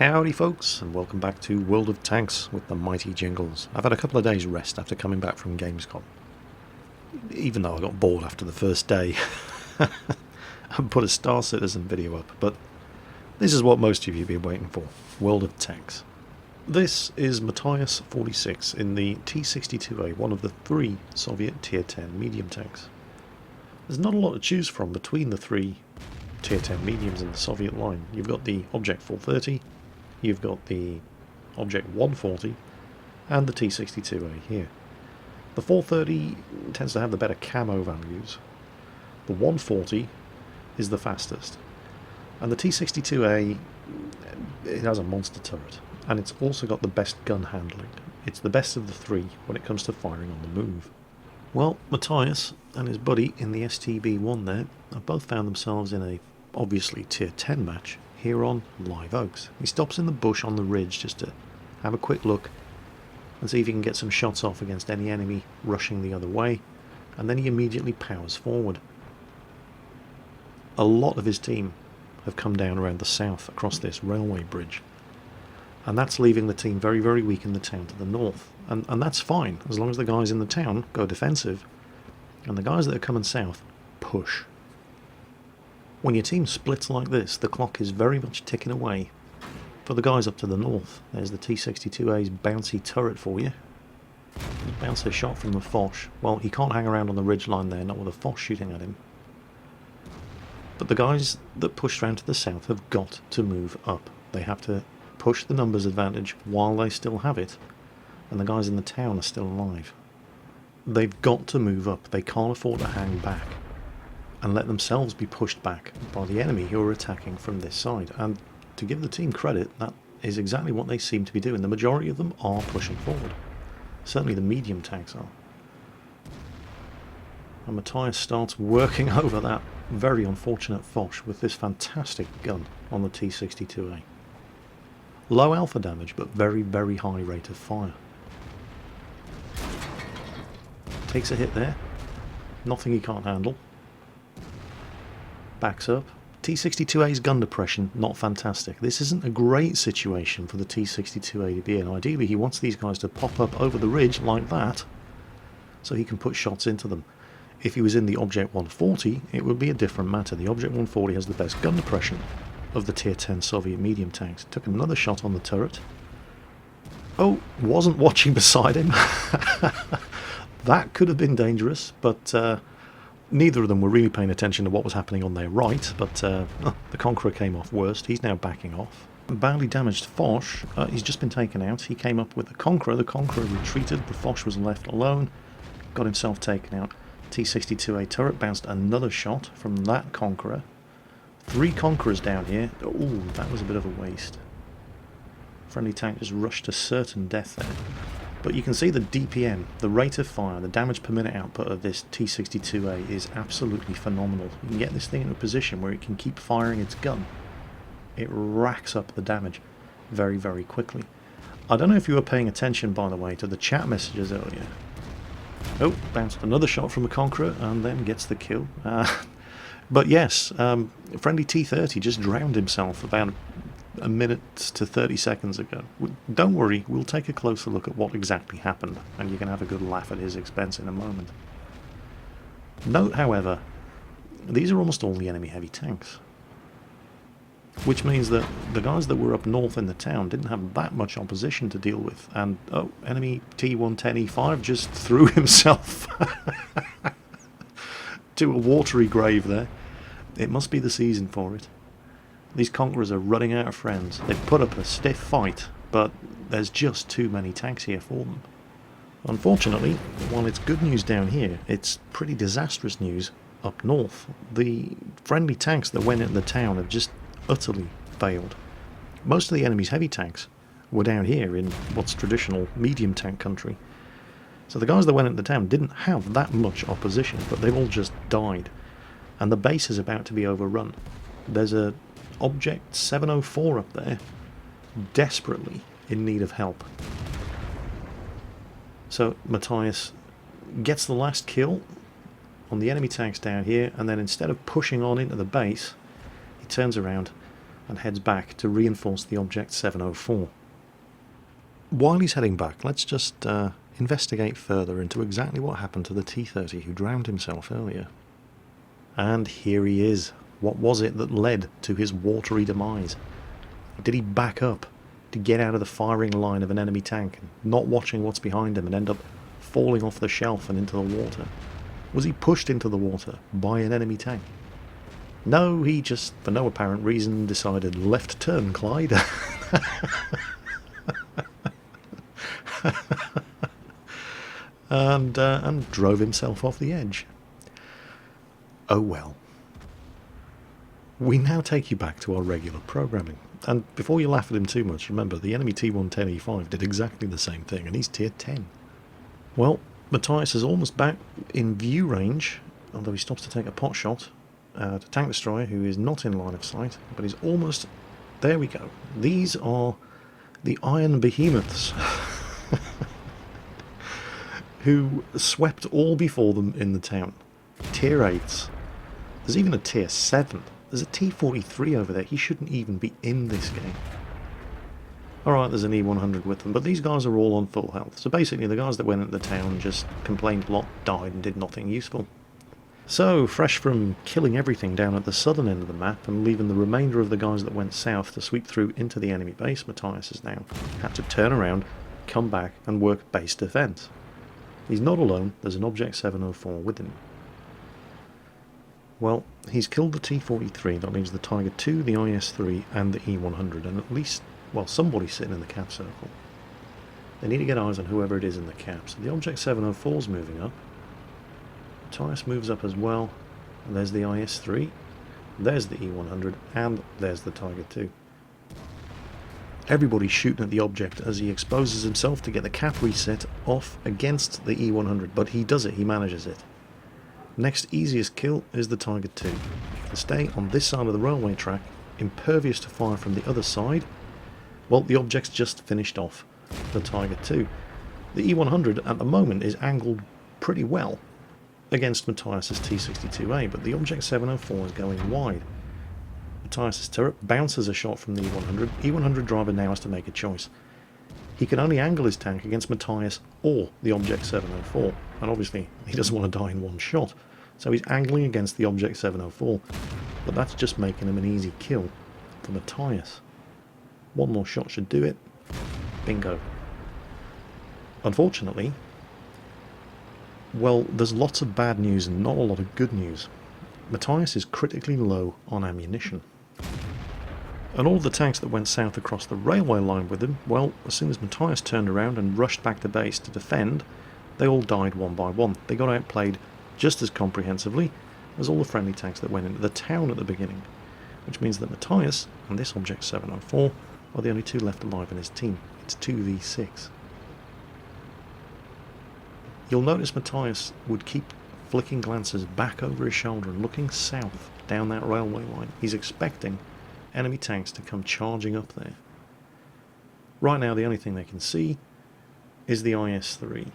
Howdy folks, and welcome back to World of Tanks with the mighty Jingles. I've had a couple of days rest after coming back from Gamescom. Even though I got bored after the first day and put a Star Citizen video up, but this is what most of you have been waiting for, World of Tanks. This is Matthias 46 in the T-62A, one of the three Soviet Tier 10 medium tanks. There's not a lot to choose from between the three Tier 10 mediums in the Soviet line. You've got the Object 430, you've got the Object 140, and the T-62A here. The 430 tends to have the better camo values. The 140 is the fastest. And the T-62A, it has a monster turret. And it's also got the best gun handling. It's the best of the three when it comes to firing on the move. Well, Matthias and his buddy in the STB-1 there have both found themselves in a obviously Tier 10 match here on Live Oaks. He stops in the bush on the ridge just to have a quick look and see if he can get some shots off against any enemy rushing the other way, and then he immediately powers forward. A lot of his team have come down around the south across this railway bridge, and that's leaving the team very, very weak in the town to the north, and that's fine as long as the guys in the town go defensive and the guys that are coming south push. When your team splits like this, the clock is very much ticking away for the guys up to the north. There's the T-62A's bouncy turret for you. He bounced a shot from the Foch. Well, he can't hang around on the ridgeline there, not with a Foch shooting at him. But the guys that pushed round to the south have got to move up. They have to push the numbers advantage while they still have it, and the guys in the town are still alive. They've got to move up. They can't afford to hang back and let themselves be pushed back by the enemy who are attacking from this side. And to give the team credit, that is exactly what they seem to be doing. The majority of them are pushing forward. Certainly the medium tanks are. And Matthias starts working over that very unfortunate Foch with this fantastic gun on the T-62A. Low alpha damage, but very, very high rate of fire. Takes a hit there. Nothing he can't handle. Backs up. T-62A's gun depression, not fantastic. This isn't a great situation for the T-62A to be in. Ideally, he wants these guys to pop up over the ridge like that, so he can put shots into them. If he was in the Object 140, it would be a different matter. The Object 140 has the best gun depression of the Tier 10 Soviet medium tanks. Took another shot on the turret. Oh, wasn't watching beside him. That could have been dangerous, but neither of them were really paying attention to what was happening on their right, but the Conqueror came off worst. He's now backing off. Badly damaged Foch, he's just been taken out. He came up with the Conqueror retreated, the Foch was left alone, got himself taken out. T-62A turret bounced another shot from that Conqueror. 3 Conquerors down here. Ooh, that was a bit of a waste. Friendly tank just rushed to certain death there. But you can see the DPM, the rate of fire, the damage per minute output of this T-62A is absolutely phenomenal. You can get this thing in a position where it can keep firing its gun. It racks up the damage very, very quickly. I don't know if you were paying attention, by the way, to the chat messages earlier. Oh, bounced another shot from a Conqueror and then gets the kill. But yes, friendly T-30 just drowned himself about a minute to 30 seconds ago. Don't worry, we'll take a closer look at what exactly happened, and you can have a good laugh at his expense in a moment. Note, however, these are almost all the enemy heavy tanks, which means that the guys that were up north in the town didn't have that much opposition to deal with, and oh, enemy T-110E5 just threw himself to a watery grave there. It must be the season for it. These Conquerors are running out of friends. They've put up a stiff fight, but there's just too many tanks here for them. Unfortunately, while it's good news down here, it's pretty disastrous news up north. The friendly tanks that went into the town have just utterly failed. Most of the enemy's heavy tanks were down here in what's traditional medium tank country. So the guys that went into the town didn't have that much opposition, but they've all just died. And the base is about to be overrun. There's a Object 704 up there, desperately in need of help. So Matthias gets the last kill on the enemy tanks down here, and then instead of pushing on into the base, he turns around and heads back to reinforce the Object 704. While he's heading back, let's just investigate further into exactly what happened to the T-30 who drowned himself earlier. And here he is. What was it that led to his watery demise? Did he back up to get out of the firing line of an enemy tank, not watching what's behind him, and end up falling off the shelf and into the water? Was he pushed into the water by an enemy tank? No, he just, for no apparent reason, decided left turn, Clyde. and drove himself off the edge. Oh well. We now take you back to our regular programming. And before you laugh at him too much, remember, the enemy T110E5 did exactly the same thing, and he's tier 10. Well, Matthias is almost back in view range, although he stops to take a pot shot at a tank destroyer who is not in line of sight, but he's almost... There we go. These are the iron behemoths who swept all before them in the town. Tier 8s. There's even a tier 7. There's a T43 over there. He shouldn't even be in this game. Alright, there's an E100 with them, but these guys are all on full health. So basically the guys that went into the town just complained a lot, died and did nothing useful. So, fresh from killing everything down at the southern end of the map and leaving the remainder of the guys that went south to sweep through into the enemy base, Matthias has now had to turn around, come back and work base defense. He's not alone, there's an Object 704 with him. Well, he's killed the T-43, that leaves the Tiger II, the IS-3 and the E-100, and at least, well, somebody's sitting in the cap circle. They need to get eyes on whoever it is in the cap. So the Object 704's moving up. Matthias moves up as well, and there's the IS-3, there's the E-100, and there's the Tiger II. Everybody's shooting at the object as he exposes himself to get the cap reset off against the E-100, but he does it, he manages it. Next easiest kill is the Tiger II. To stay on this side of the railway track, impervious to fire from the other side, well, the object's just finished off the Tiger II. The E-100 at the moment is angled pretty well against Matthias's T-62A, but the Object 704 is going wide. Matthias's turret bounces a shot from the E-100. E-100 driver now has to make a choice. He can only angle his tank against Matthias or the Object 704, and obviously he doesn't want to die in one shot, so he's angling against the Object 704, but that's just making him an easy kill for Matthias. One more shot should do it. Bingo. Unfortunately, well, there's lots of bad news and not a lot of good news. Matthias is critically low on ammunition. And all of the tanks that went south across the railway line with him, well, as soon as Matthias turned around and rushed back to base to defend, they all died one by one. They got outplayed just as comprehensively as all the friendly tanks that went into the town at the beginning, which means that Matthias and this Object 704 are the only two left alive in his team. It's 2v6. You'll notice Matthias would keep flicking glances back over his shoulder and looking south down that railway line. He's expecting enemy tanks to come charging up there. Right now the only thing they can see is the IS-3.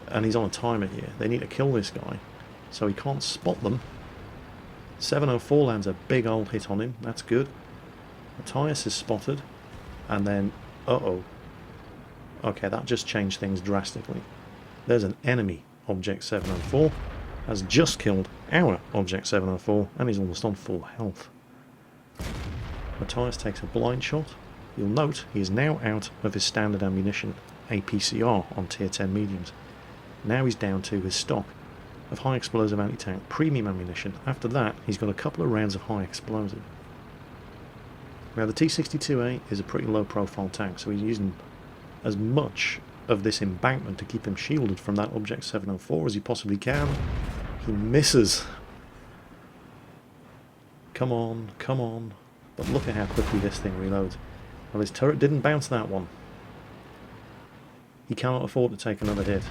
And he's on a timer here. They need to kill this guy, so he can't spot them. 704 lands a big old hit on him, that's good. Matthias is spotted, and then, uh-oh. Okay, that just changed things drastically. There's an enemy Object 704, has just killed our Object 704, and he's almost on full health. Matthias takes a blind shot. You'll note he is now out of his standard ammunition, APCR, on tier 10 mediums. Now he's down to his stock of high explosive anti-tank premium ammunition. After that, he's got a couple of rounds of high explosive. Now the T-62A is a pretty low profile tank, so he's using as much of this embankment to keep him shielded from that Object 704 as he possibly can. He misses. Come on, come on. But look at how quickly this thing reloads. Well, his turret didn't bounce that one. He cannot afford to take another hit.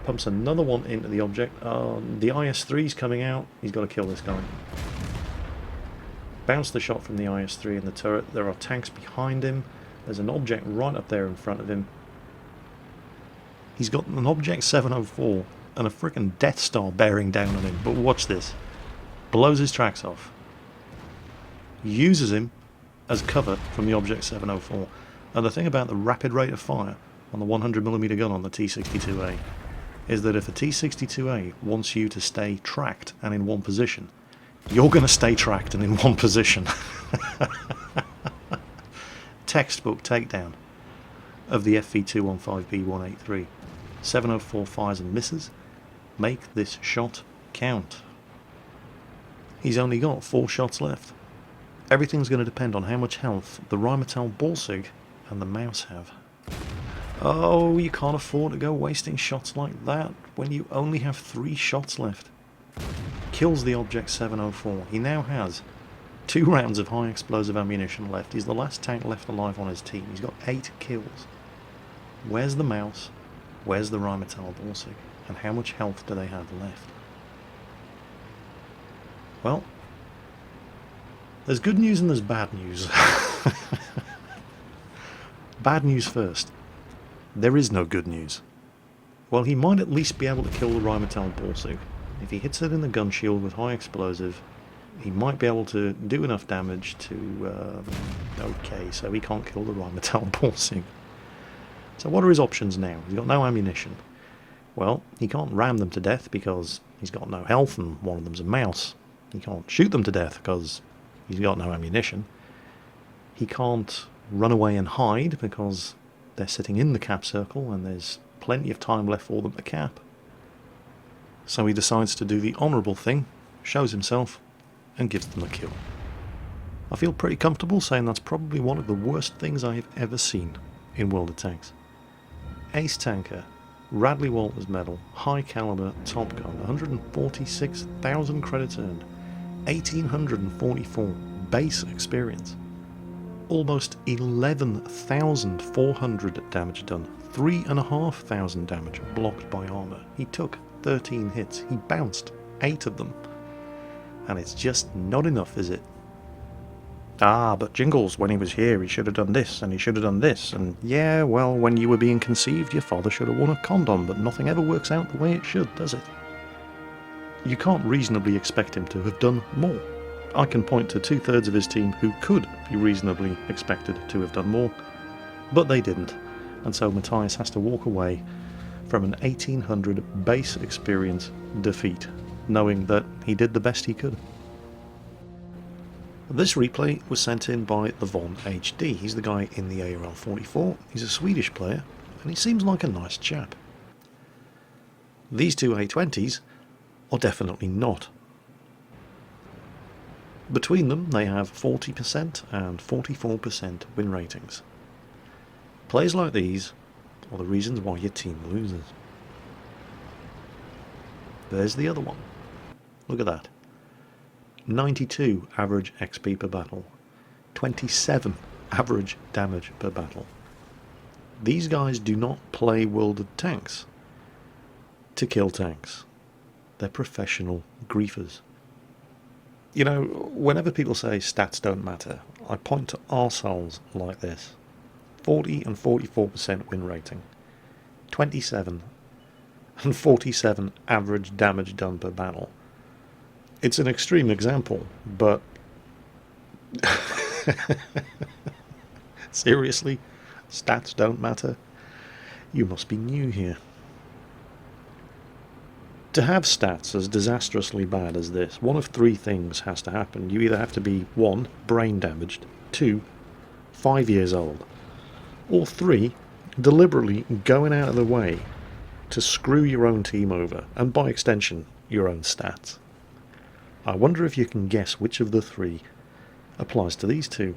Pumps another one into the object. The IS-3's coming out. He's got to kill this guy. Bounce the shot from the IS-3 in the turret. There are tanks behind him. There's an object right up there in front of him. He's got an Object 704 and a frickin' Death Star bearing down on him. But watch this. Blows his tracks off. uses him as cover from the Object 704. And the thing about the rapid rate of fire on the 100mm gun on the T62A is that if the T62A wants you to stay tracked and in one position, you're going to stay tracked and in one position. Textbook takedown of the FV215B183. 704 fires and misses. Make this shot count. He's only got 4 shots left. Everything's going to depend on how much health the Rheinmetall Ballsig and the mouse have. Oh, you can't afford to go wasting shots like that when you only have 3 shots left. Kills the Object 704. He now has 2 rounds of high explosive ammunition left. He's the last tank left alive on his team. He's got 8 kills. Where's the mouse? Where's the Rheinmetall Ballsig? And how much health do they have left? Well, there's good news and there's bad news. Bad news first. There is no good news. Well, he might at least be able to kill the Rheinmetall Ballsig. If he hits it in the gun shield with high explosive, he might be able to do enough damage to... okay, so he can't kill the Rheinmetall Ballsig. So what are his options now? He's got no ammunition. Well, he can't ram them to death because he's got no health and one of them's a mouse. He can't shoot them to death because he's got no ammunition. He can't run away and hide because they're sitting in the cap circle and there's plenty of time left for them to cap. So he decides to do the honourable thing, shows himself, and gives them a kill. I feel pretty comfortable saying that's probably one of the worst things I have ever seen in World of Tanks. Ace Tanker, Radley Walters medal, high caliber, top gun, 146,000 credits earned, 1,844 base experience, almost 11,400 damage done, 3,500 damage blocked by armor. He took 13 hits, he bounced 8 of them, and it's just not enough, is it? Ah, but Jingles, when he was here, he should have done this, and he should have done this, and yeah, well, when you were being conceived, your father should have worn a condom, but nothing ever works out the way it should, does it? You can't reasonably expect him to have done more. I can point to 2/3 of his team who could be reasonably expected to have done more, but they didn't, and so Matthias has to walk away from an 1,800 base experience defeat, knowing that he did the best he could. This replay was sent in by the Von HD. He's the guy in the ARL44. He's a Swedish player, and he seems like a nice chap. These two A20s are definitely not. Between them, they have 40% and 44% win ratings. Plays like these are the reasons why your team loses. There's the other one. Look at that. 92 average XP per battle, 27 average damage per battle. These guys do not play World of Tanks to kill tanks. They're professional griefers. You know, whenever people say stats don't matter, I point to arseholes like this. 40 and 44% win rating, 27 and 47 average damage done per battle. It's an extreme example, but seriously, stats don't matter? You must be new here. To have stats as disastrously bad as this, one of 3 things has to happen. You either have to be 1, brain damaged, 2, 5 years old, or 3, deliberately going out of the way to screw your own team over, and by extension, your own stats. I wonder if you can guess which of the 3 applies to these two.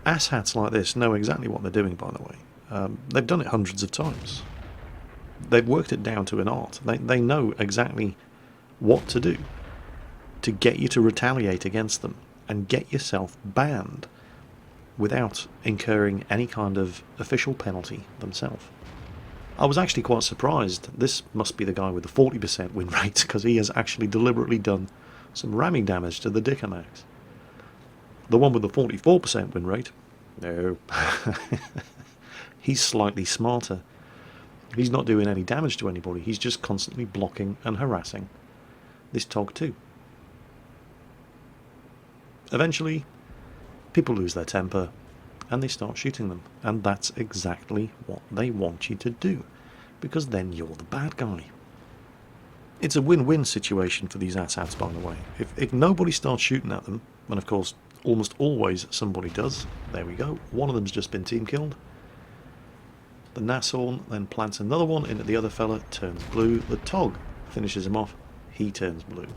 Asshats like this know exactly what they're doing, by the way. They've done it hundreds of times. They've worked it down to an art. They know exactly what to do to get you to retaliate against them and get yourself banned without incurring any kind of official penalty themselves. I was actually quite surprised. This must be the guy with the 40% win rate, because he has actually deliberately done some ramming damage to the Dicamax. The one with the 44% win rate, no. He's slightly smarter. He's not doing any damage to anybody, he's just constantly blocking and harassing this TOG 2. Eventually, people lose their temper and they start shooting them. And that's exactly what they want you to do, because then you're the bad guy. It's a win-win situation for these asshats, by the way. If nobody starts shooting at them, and of course almost always somebody does, there we go, one of them's just been team killed. The Nashorn then plants another one into the other fella, turns blue. The Tog finishes him off, he turns blue.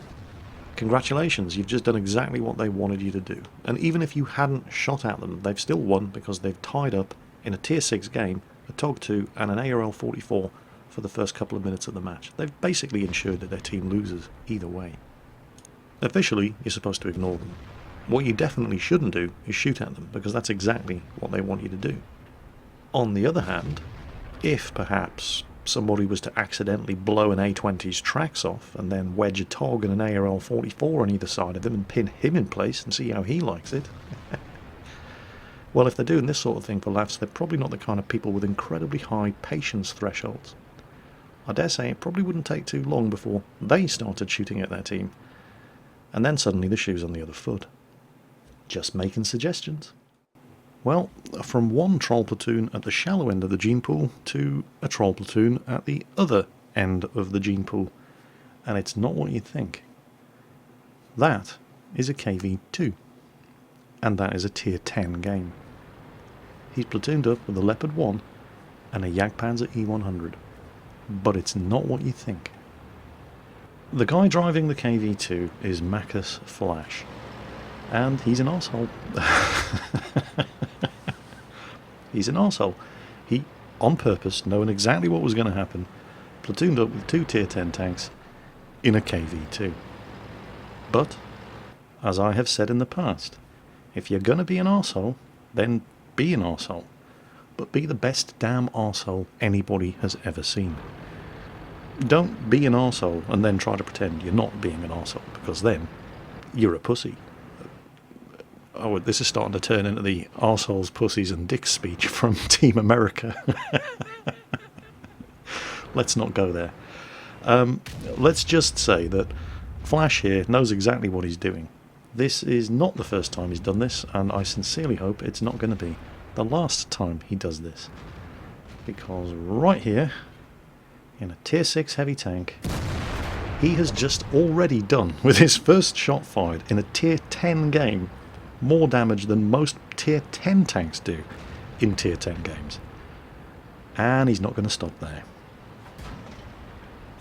Congratulations, you've just done exactly what they wanted you to do. And even if you hadn't shot at them, they've still won, because they've tied up in a tier 6 game a Tog 2 and an ARL 44 for the first couple of minutes of the match. They've basically ensured that their team loses either way. Officially, you're supposed to ignore them. What you definitely shouldn't do is shoot at them, because that's exactly what they want you to do. On the other hand, if perhaps somebody was to accidentally blow an A20's tracks off and then wedge a Tog and an ARL 44 on either side of them and pin him in place and see how he likes it, well, if they're doing this sort of thing for laughs, they're probably not the kind of people with incredibly high patience thresholds. I dare say it probably wouldn't take too long before they started shooting at their team, and then suddenly the shoe's on the other foot. Just making suggestions. Well, from one troll platoon at the shallow end of the gene pool to a troll platoon at the other end of the gene pool, and it's not what you think. That is a KV-2, and that is a tier 10 game. He's platooned up with a Leopard 1 and a Jagdpanzer E100, but it's not what you think. The guy driving the KV-2 is Macus Flash, and he's an arsehole. He's an arsehole. He, on purpose, knowing exactly what was going to happen, platooned up with 2 tier 10 tanks in a KV-2. But, as I have said in the past, if you're going to be an arsehole, then be an arsehole. But be the best damn arsehole anybody has ever seen. Don't be an arsehole and then try to pretend you're not being an arsehole, because then you're a pussy. Oh, this is starting to turn into the arseholes, pussies and dicks speech from Team America. Let's not go there. Let's just say that Flash here knows exactly what he's doing. This is not the first time he's done this, and I sincerely hope it's not going to be the last time he does this. Because right here, in a tier 6 heavy tank, he has just already done, with his first shot fired in a tier 10 game, more damage than most tier 10 tanks do in tier 10 games. And he's not going to stop there.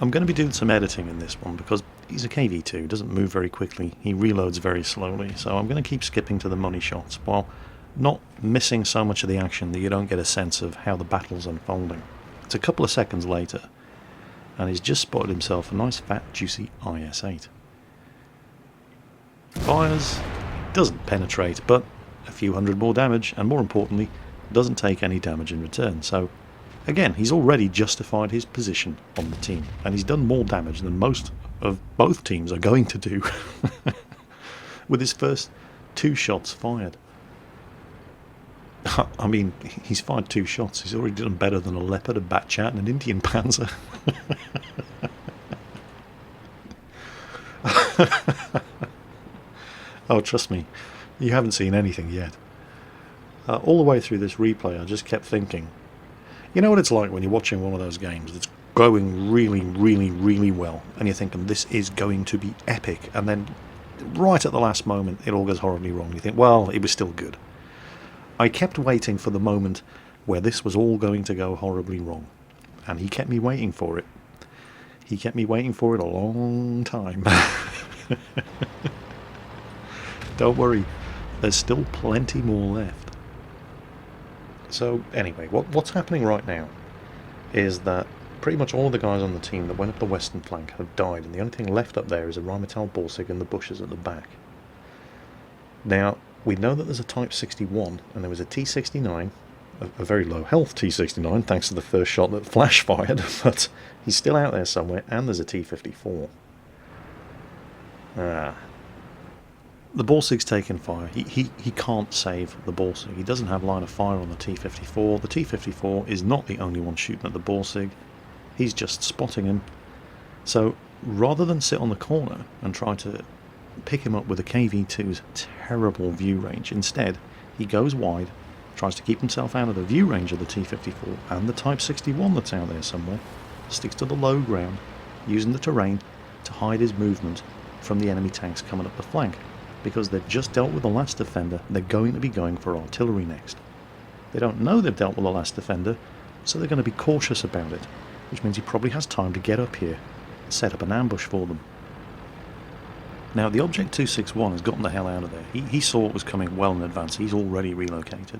I'm going to be doing some editing in this one because he's a KV-2, doesn't move very quickly, he reloads very slowly, so I'm going to keep skipping to the money shots while not missing so much of the action that you don't get a sense of how the battle's unfolding. It's a couple of seconds later, and he's just spotted himself a nice fat juicy IS-8. Fires, doesn't penetrate, but a few hundred more damage, and more importantly, doesn't take any damage in return. So again, he's already justified his position on the team, and he's done more damage than most of both teams are going to do with his first 2 shots fired. I mean, he's fired 2 shots, he's already done better than a Leopard, a Batchat and an Indian Panzer. Oh, trust me, you haven't seen anything yet. All the way through this replay I just kept thinking, you know what it's like when you're watching one of those games that's going really, really, really well, and you're thinking this is going to be epic, and then right at the last moment it all goes horribly wrong. You think, well, it was still good. I kept waiting for the moment where this was all going to go horribly wrong, and he kept me waiting for it. He kept me waiting for it a long time. Don't worry, there's still plenty more left. So anyway, what's happening right now is that pretty much all the guys on the team that went up the western flank have died, and the only thing left up there is a Rheinmetall Borsig in the bushes at the back. Now, we know that there's a Type 61, and there was a T69, a very low health T69, thanks to the first shot that Flash fired, but he's still out there somewhere, and there's a T54. The Borsig's taken fire. He can't save the Borsig. He doesn't have line of fire on the T54. The T54 is not the only one shooting at the Borsig. He's just spotting him. So rather than sit on the corner and try to pick him up with a KV-2's terrible view range. Instead, he goes wide, tries to keep himself out of the view range of the T-54 and the Type 61 that's out there somewhere, sticks to the low ground, using the terrain to hide his movement from the enemy tanks coming up the flank. Because they've just dealt with the last defender, they're going to be going for artillery next. They don't know they've dealt with the last defender, so they're going to be cautious about it, which means he probably has time to get up here and set up an ambush for them. Now, the Object 261 has gotten the hell out of there. He saw it was coming well in advance. He's already relocated.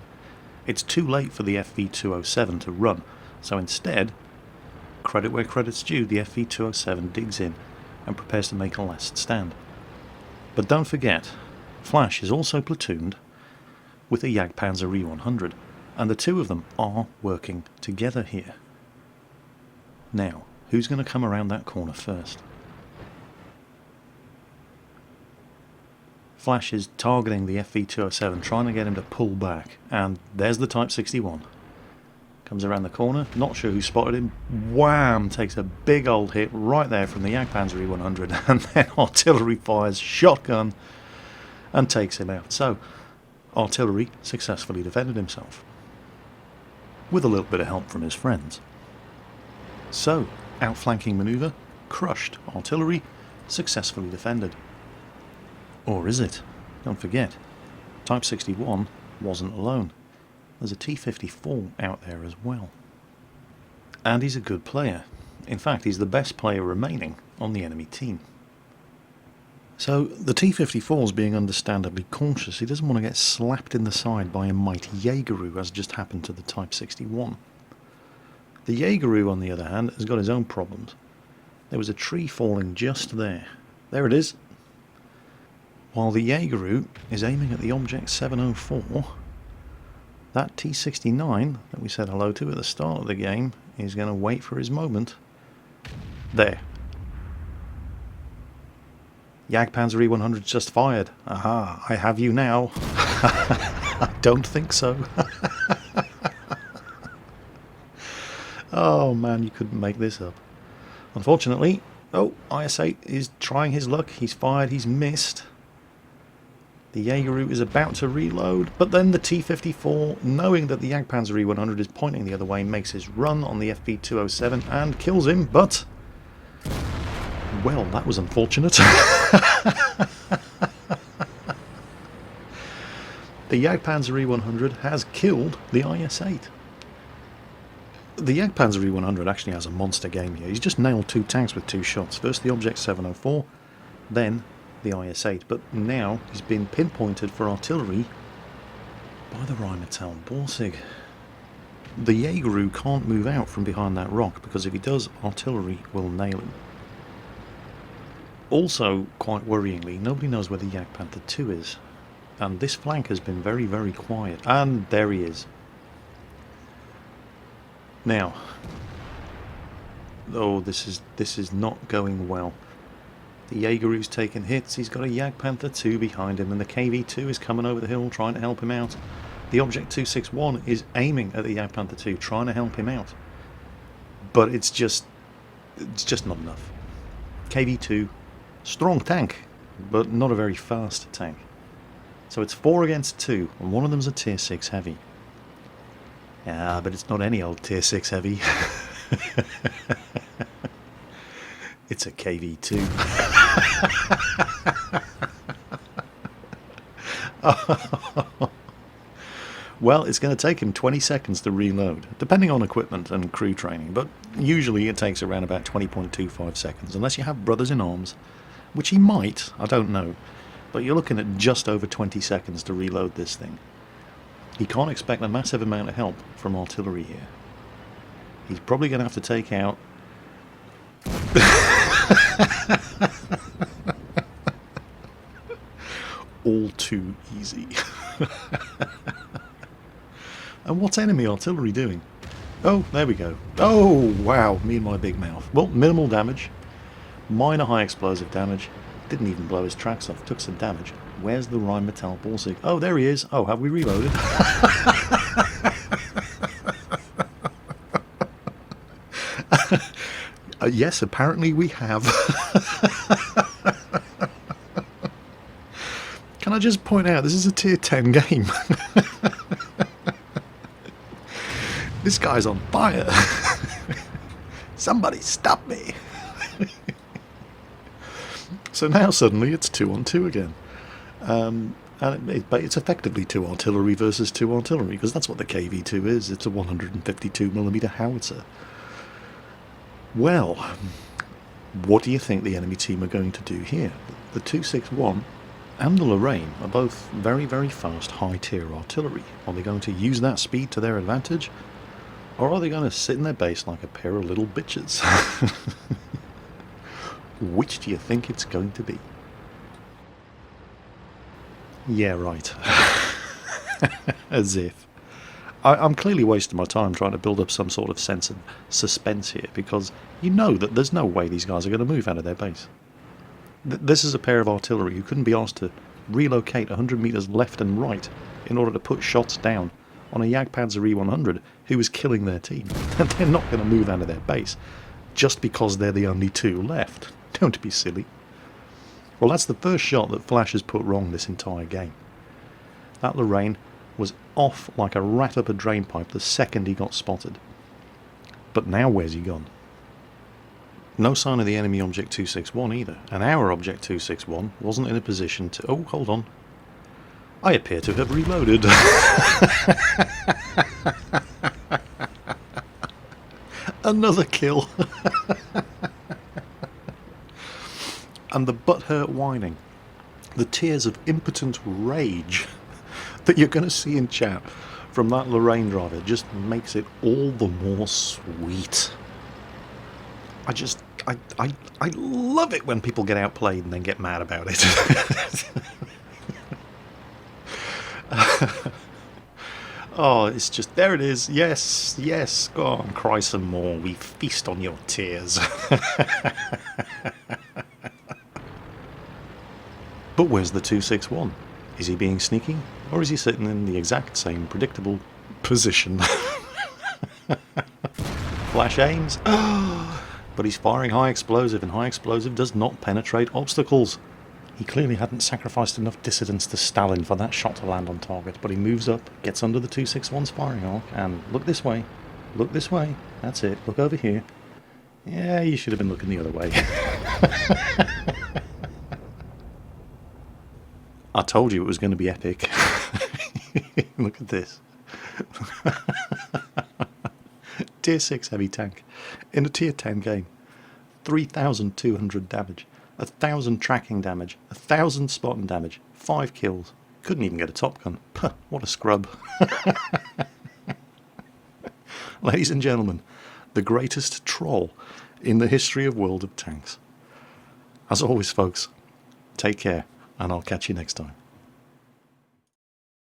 It's too late for the FV207 to run, so instead, credit where credit's due, the FV207 digs in and prepares to make a last stand. But don't forget, Flash is also platooned with a Jagdpanzer E100, and the two of them are working together here. Now, who's going to come around that corner first? Flash is targeting the FV207, trying to get him to pull back, and there's the Type 61. Comes around the corner, not sure who spotted him, wham, takes a big old hit right there from the Jagdpanzer E100, and then artillery fires shotgun and takes him out. So, artillery successfully defended himself, with a little bit of help from his friends. So, outflanking manoeuvre, crushed, artillery successfully defended. Or is it? Don't forget, Type 61 wasn't alone. There's a T-54 out there as well. And he's a good player. In fact, he's the best player remaining on the enemy team. So, the T-54 is being understandably cautious. He doesn't want to get slapped in the side by a mighty Jaegeru, as just happened to the Type 61. The Jaegeru, on the other hand, has got his own problems. There was a tree falling just there. There it is. While the Jaegeru is aiming at the Object 704, that T-69 that we said hello to at the start of the game is going to wait for his moment. There. Jagdpanzer E100 just fired. Aha, I have you now. I don't think so. Oh man, you couldn't make this up. Unfortunately, IS-8 is trying his luck. He's fired, he's missed. The Jaegeru is about to reload, but then the T-54, knowing that the Jagdpanzer E100 is pointing the other way, makes his run on the FV207 and kills him, but... well, that was unfortunate. The Jagdpanzer E100 has killed the IS-8. The Jagdpanzer E100 actually has a monster game here. He's just nailed two tanks with two shots. First the Object 704, then the IS-8, but now he's been pinpointed for artillery by the Rheinmetall Borsig. The Jaegeru can't move out from behind that rock, because if he does, artillery will nail him. Also, quite worryingly, nobody knows where the Jagdpanther 2 is, and this flank has been very, very quiet, and there he is. Now, this is not going well. The Jaegeru's taken hits, he's got a Jagdpanther 2 behind him, and the KV-2 is coming over the hill trying to help him out. The Object 261 is aiming at the Jagdpanther 2, trying to help him out. But it's just not enough. KV-2, strong tank, but not a very fast tank. So it's 4 against 2, and one of them's a Tier 6 heavy. Yeah, but it's not any old Tier 6 heavy. It's a KV-2. Well, it's going to take him 20 seconds to reload, depending on equipment and crew training, but usually it takes around about 20.25 seconds, unless you have brothers in arms, which he might, I don't know, but you're looking at just over 20 seconds to reload this thing. He can't expect a massive amount of help from artillery here. He's probably going to have to take out... all too easy. And what's enemy artillery doing? Oh, there we go. Oh, wow, me and my big mouth. Well, minimal damage. Minor high explosive damage. Didn't even blow his tracks off. Took some damage. Where's the Rheinmetall Borsig? Oh, there he is. Oh, have we reloaded? Yes, apparently we have. I just point out, this is a tier 10 game. This guy's on fire. Somebody stop me. So now suddenly it's 2-on-2 again. But it's effectively 2 artillery versus 2 artillery, because that's what the KV-2 is. It's a 152mm howitzer. Well, what do you think the enemy team are going to do here? The 261 and the Lorraine are both very, very fast, high-tier artillery. Are they going to use that speed to their advantage? Or are they going to sit in their base like a pair of little bitches? Which do you think it's going to be? Yeah, right. As if. I'm clearly wasting my time trying to build up some sort of sense of suspense here, because you know that there's no way these guys are going to move out of their base. This is a pair of artillery who couldn't be asked to relocate 100 metres left and right in order to put shots down on a Jagdpanzer E100 who was killing their team. And they're not going to move out of their base just because they're the only two left. Don't be silly. Well, that's the first shot that Flash has put wrong this entire game. That Lorraine was off like a rat up a drainpipe the second he got spotted. But now where's he gone? No sign of the enemy Object 261 either, and our Object 261 wasn't in a position to... Oh, hold on. I appear to have reloaded. Another kill. And the butthurt whining, the tears of impotent rage that you're going to see in chat from that Lorraine driver just makes it all the more sweet. I love it when people get outplayed and then get mad about it. Oh, it's just, there it is. Yes, yes, go on, cry some more. We feast on your tears. But where's the 261? Is he being sneaky? Or is he sitting in the exact same predictable position? Flash aims. But he's firing high explosive, and high explosive does not penetrate obstacles. He clearly hadn't sacrificed enough dissidence to Stalin for that shot to land on target, but he moves up, gets under the 261's firing arc, and look this way. Look this way. That's it. Look over here. Yeah, you should have been looking the other way. I told you it was going to be epic. Look at this. Tier 6 heavy tank in a tier 10 game. 3,200 damage, 1,000 tracking damage, 1,000 spotting damage, 5 kills. Couldn't even get a top gun. Puh, what a scrub. Ladies and gentlemen, the greatest troll in the history of World of Tanks. As always, folks, take care, and I'll catch you next time.